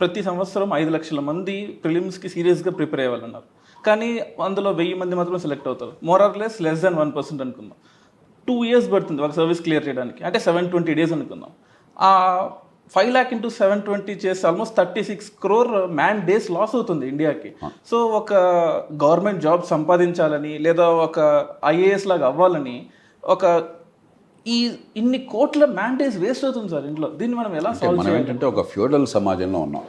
ప్రతి సంవత్సరం 5 లక్షల మంది ప్రిలిమ్స్కి సీరియస్గా ప్రిపేర్ అయ్యేవాళ్ళన్నారు. కానీ అందులో 1000 మంది మాత్రం సెలెక్ట్ అవుతారు. లెస్ దాన్ 1% అనుకుందాం. 2 years పడుతుంది ఒక సర్వీస్ క్లియర్ చేయడానికి, అంటే 720 days అనుకుందాం. ఆ 5 lakh into 720 చేస్తే almost 36 crore man days loss అవుతుంది ఇండియాకి. సో ఒక గవర్నమెంట్ జాబ్ సంపాదించాలని లేదా ఒక ఐఏఎస్ లాగా అవ్వాలని ఒక ఇన్ని కోట్ల మ్యాన్ డేస్ వేస్ట్ అవుతుంది సార్ ఇంట్లో. దీన్ని మనం ఎలా సాల్వ్ మనం ఏంటంటే ఒక ఫ్యూడల్ సమాజంలో ఉన్నాం.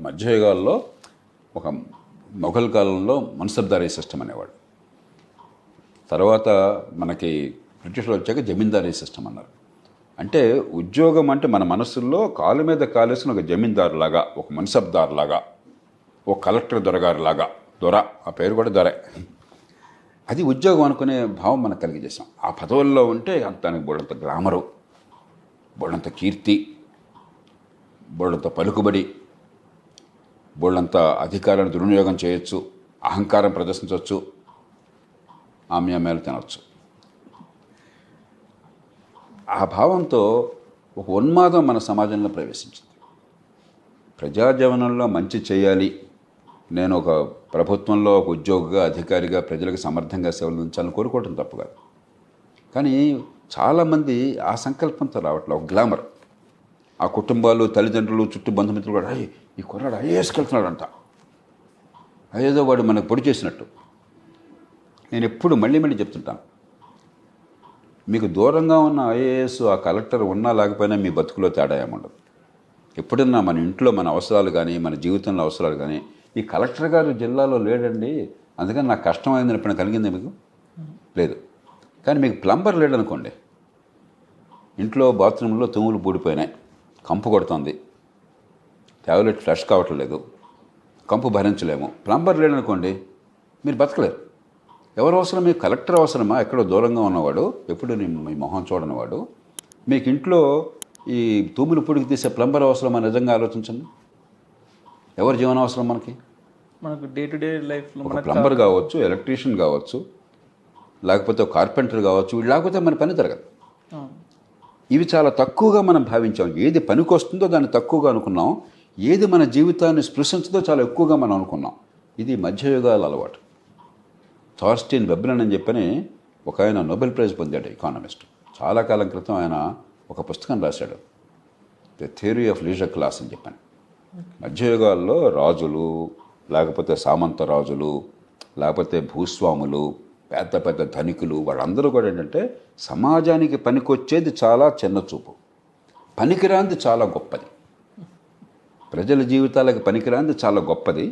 మధ్యయుగాల్లో ఒక మొఘల్ కాలంలో మన్సబ్దారీ సిస్టమ్ అనేవాడు. తర్వాత మనకి బ్రిటిష్లో వచ్చాక జమీందారీ సిస్టమ్ అన్నారు. అంటే ఉద్యోగం అంటే మన మనసుల్లో కాలు మీద కాలేసిన ఒక జమీందారు లాగా, ఒక మన్సబ్దార్ లాగా, ఒక కలెక్టర్ దొరగారు లాగా, ఆ పేరు కూడా దొరే, అది ఉద్యోగం అనుకునే భావం మనకు కలిగజేసాం. ఆ పదవుల్లో ఉంటే దానికి బోడంత గ్లామరు, బోడంత కీర్తి, బోడంత పలుకుబడి, బోళ్ళంత అధికారాన్ని దుర్వినియోగం చేయొచ్చు, అహంకారం ప్రదర్శించవచ్చు, ఆమ్యామ్యాలు తినవచ్చు. ఆ భావంతో ఒక ఉన్మాదం మన సమాజంలో ప్రవేశించింది. ప్రజాజీవనంలో మంచి చేయాలి, నేను ఒక ప్రభుత్వంలో ఒక ఉద్యోగిగా, అధికారిగా ప్రజలకు సమర్థంగా సేవలు అందించాలని కోరుకోవటం తప్పు కాదు. కానీ చాలామంది ఆ సంకల్పంతో రావట్లేదు. ఒక గ్లామర్, ఆ కుటుంబాలు, తల్లిదండ్రులు, చుట్టూ బంధుమిత్రులు కూడా ఈ కుర్రాడు ఐఏఎస్కి వెళ్తున్నాడంట, అదేదో వాడు మనకు పొడి చేసినట్టు. నేను ఎప్పుడు మళ్ళీ చెప్తుంటాను, మీకు దూరంగా ఉన్న ఐఏఎస్, ఆ కలెక్టర్ ఉన్నా లేకపోయినా మీ బతుకులో తేడా ఏముండదు. ఎప్పుడన్నా మన ఇంట్లో మన అవసరాలు కానీ, మన జీవితంలో అవసరాలు కానీ, ఈ కలెక్టర్ గారు జిల్లాలో లేడండి అందుకని నాకు కష్టమైందని ఎప్పుడైనా కలిగింది మీకు? లేదు. కానీ మీకు ప్లంబర్ లేడనుకోండి, ఇంట్లో బాత్రూంలో తుమ్ములు పూడిపోయినాయి, కంపు కొడుతుంది, టాయిలెట్ ఫ్లష్ కావట్లేదు, కంపు భరించలేము, ప్లంబర్ లేడనుకోండి, మీరు బతకలేరు. ఎవరు అవసరం? మీకు కలెక్టర్ అవసరమా? ఎక్కడో దూరంగా ఉన్నవాడు, ఎప్పుడు మీ మొహం చూడనివాడు. మీకు ఇంట్లో ఈ తూములు పొడికి తీసే ప్లంబర్ అవసరమా? నిజంగా ఆలోచించండి. ఎవరి జీవనం అవసరం మనకి? మనకు డే టు డే లైఫ్లో ఒక ప్లంబర్ కావచ్చు, ఎలక్ట్రీషియన్ కావచ్చు, లేకపోతే కార్పెంటర్ కావచ్చు, వీళ్ళు లేకపోతే మన పని జరగదు. ఇవి చాలా తక్కువగా మనం భావించాం. ఏది పనికి వస్తుందో దాన్ని తక్కువగా అనుకున్నాం, ఏది మన జీవితాన్ని స్పృశించదో చాలా ఎక్కువగా మనం అనుకున్నాం. ఇది మధ్యయుగాల అలవాటు. థార్స్టీన్ వెబ్లన్ అని చెప్పని ఒక ఆయన నోబెల్ ప్రైజ్ పొందాడు, ఎకానమిస్ట్. చాలా కాలం క్రితం ఆయన ఒక పుస్తకం రాశాడు, the theory of leisure class అని చెప్పని. మధ్యయుగాల్లో రాజులు, లేకపోతే సామంత రాజులు, లేకపోతే భూస్వాములు, పెద్ద పెద్ద ధనికులు, వాళ్ళందరూ కూడా ఏంటంటే సమాజానికి పనికొచ్చేది చాలా చిన్న చూపు, పనికిరాంది చాలా గొప్పది. ప్రజల జీవితాలకు పనికిరాంది చాలా గొప్పది,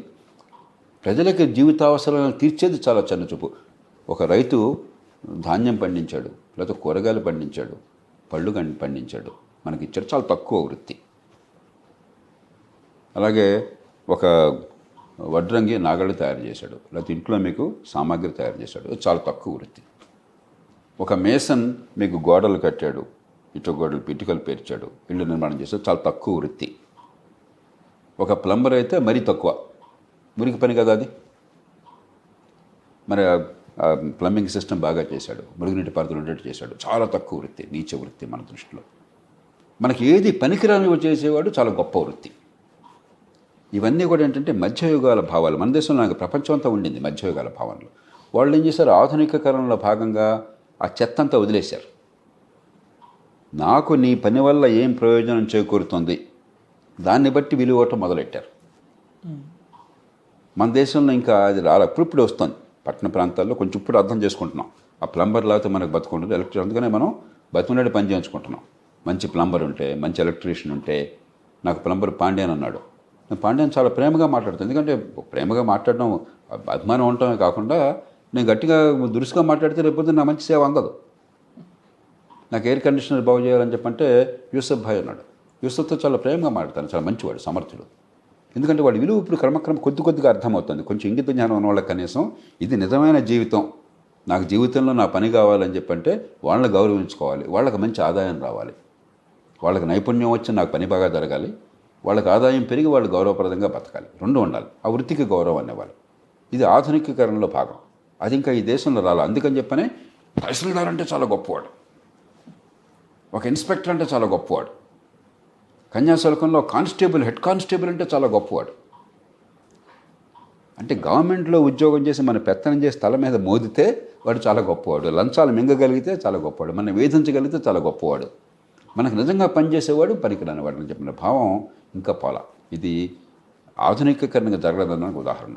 ప్రజలకి జీవితావసరాలను తీర్చేది చాలా చిన్న చూపు. ఒక రైతు ధాన్యం పండించాడు, లేకపోతే కూరగాయలు పండించాడు, పళ్ళు పండించాడు, మనకి ఇచ్చాడు, చాలా తక్కువ వృత్తి. అలాగే ఒక వడ్రంగి నాగళ్ళు తయారు చేశాడు, లేకపోతే ఇంట్లో మీకు సామాగ్రి తయారు చేశాడు, చాలా తక్కువ వృత్తి. ఒక మేసన్ మీకు గోడలు కట్టాడు, గోడలు ఇటుకలు పేర్చాడు, ఇళ్ళు నిర్మాణం చేశాడు, చాలా తక్కువ వృత్తి. ఒక ప్లంబర్ అయితే మరీ తక్కువ, మురికి పని కదా అది. మరి ప్లంబింగ్ సిస్టమ్ బాగా చేశాడు, మురుగునీటి పారుదల ఉండేట్టు చేశాడు, చాలా తక్కువ వృత్తి, నీచ వృత్తి మన దృష్టిలో. మనకి ఏది పనికిరాని చేసేవాడు చాలా గొప్ప వృత్తి. ఇవన్నీ కూడా ఏంటంటే మధ్యయుగాల భావాలు. మన దేశంలో నాకు ప్రపంచం అంతా ఉండింది మధ్యయుగాల భావనలు. వాళ్ళు ఏం చేశారు? ఆధునికీకరణలో భాగంగా ఆ చెత్త అంతా వదిలేశారు. నాకు నీ పని వల్ల ఏం ప్రయోజనం చేకూరుతుంది, దాన్ని బట్టి విలువ ఇవ్వటం మొదలెట్టారు. మన దేశంలో ఇంకా అది ఇప్పుడు వస్తుంది. పట్టణ ప్రాంతాల్లో కొంచెం ఇప్పుడు అర్థం చేసుకుంటున్నాం. ఆ ప్లంబర్ లేకపోతే మనకు బతుకుంటుంది, ఎలక్ట్రిక్, అందుకనే మనం బతుకునేది పని చేయించుకుంటున్నాం. మంచి ప్లంబర్ ఉంటే, మంచి ఎలక్ట్రీషియన్ ఉంటే. నాకు ప్లంబర్ పాండ్యాన్ అన్నాడు. నేను పాండ్యాన్ చాలా ప్రేమగా మాట్లాడుతాను, ఎందుకంటే ప్రేమగా మాట్లాడడం అభిమానం ఉండటమే కాకుండా నేను గట్టిగా దురుసుగా మాట్లాడితే రేపు నా మంచి సేవ అందదు. నాకు ఎయిర్ కండిషనర్ బాగు చేయాలని చెప్పంటే యూసఫ్ భాయ్ అన్నాడు. యూసఫ్తో చాలా ప్రేమగా మాట్లాడతాను, చాలా మంచివాడు, సమర్థుడు. ఎందుకంటే వాడి విలువ ఇప్పుడు క్రమక్రమం కొద్దిగా అర్థమవుతుంది. కొంచెం ఇంగిత జ్ఞానం ఉన్న వాళ్ళకి కనీసం ఇది నిజమైన జీవితం, నాకు జీవితంలో నా పని కావాలని చెప్పంటే వాళ్ళని గౌరవించుకోవాలి, వాళ్ళకి మంచి ఆదాయం రావాలి, వాళ్ళకి నైపుణ్యం వచ్చి నాకు పని బాగా జరగాలి, వాళ్ళకి ఆదాయం పెరిగి వాళ్ళు గౌరవప్రదంగా బతకాలి, రెండు ఉండాలి. ఆ వృత్తికి గౌరవం అనేవాళ్ళు. ఇది ఆధునికీకరణలో భాగం. అది ఇంకా ఈ దేశంలో రాలి. అందుకని చెప్పనే తహసీల్దార్ అంటే చాలా గొప్పవాడు, ఒక ఇన్స్పెక్టర్ అంటే చాలా గొప్పవాడు. కన్యాశుల్కంలో కానిస్టేబుల్, హెడ్ కానిస్టేబుల్ అంటే చాలా గొప్పవాడు. అంటే గవర్నమెంట్లో ఉద్యోగం చేసి మన పెత్తనం చేసి తల మీద మోదితే వాడు చాలా గొప్పవాడు. లంచాలు మింగగలిగితే చాలా గొప్పవాడు. మనం వేధించగలిగితే చాలా గొప్పవాడు. మనకు నిజంగా పనిచేసేవాడు పనికిరాని వాడు అని చెప్పిన భావం ఇంకా పోలా. ఇది ఆధునికీకరణగా జరగలేదన్న ఉదాహరణ.